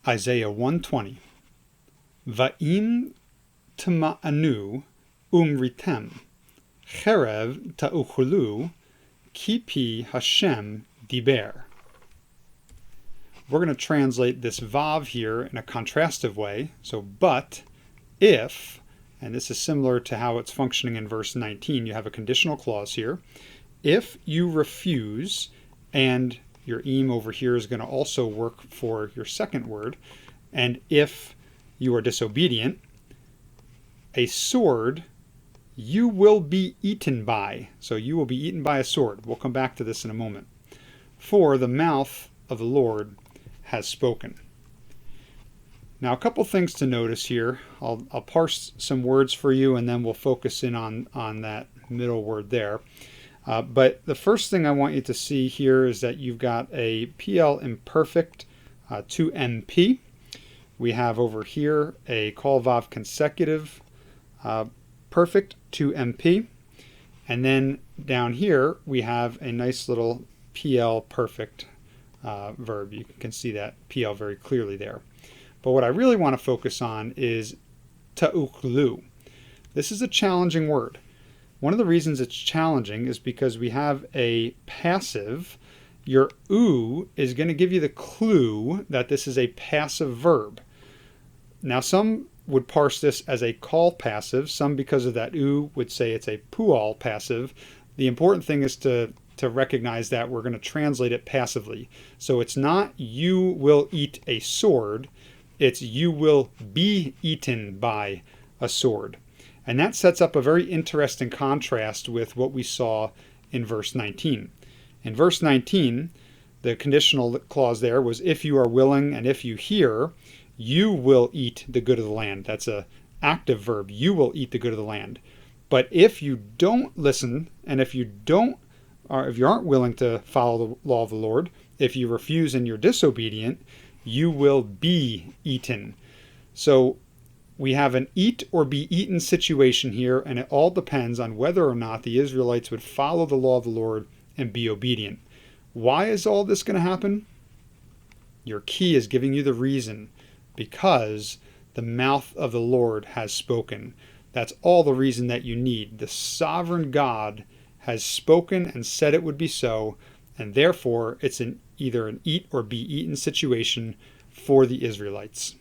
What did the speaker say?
Isaiah 120. Va'im t'ma'anu umritem, cherev ta'uchulu, kipi Hashem diber. We're going to translate this vav here in a contrastive way. So, but if, and this is similar to how it's functioning in verse 19, you have a conditional clause here. If you refuse, and your im over here is going to also work for your second word, and if you are disobedient, a sword you will be eaten by. So you will be eaten by a sword. We'll come back to this in a moment. For the mouth of the Lord has spoken. Now, a couple things to notice here. I'll parse some words for you, and then we'll focus in on that middle word there. But the first thing I want you to see here is that you've got a PL imperfect to MP. We have over here a call vav consecutive perfect to MP. And then down here we have a nice little PL perfect verb. You can see that PL very clearly there. But what I really want to focus on is ta'uchlu. This is a challenging word. One of the reasons it's challenging is because we have a passive. Your u is going to give you the clue that this is a passive verb. Now, some would parse this as a call passive. Some, because of that u, would say it's a pual passive. The important thing is to recognize that we're going to translate it passively. So it's not you will eat a sword. It's you will be eaten by a sword. And that sets up a very interesting contrast with what we saw in verse 19. In verse 19, the conditional clause there was if you are willing and if you hear, you will eat the good of the land. That's an active verb. You will eat the good of the land. But if you don't listen, and if you aren't willing to follow the law of the Lord, if you refuse and you're disobedient, you will be eaten. So we have an eat or be eaten situation here, and it all depends on whether or not the Israelites would follow the law of the Lord and be obedient. Why is all this going to happen? Your key is giving you the reason. Because the mouth of the Lord has spoken. That's all the reason that you need. The sovereign God has spoken and said it would be so, and therefore it's either an eat or be eaten situation for the Israelites.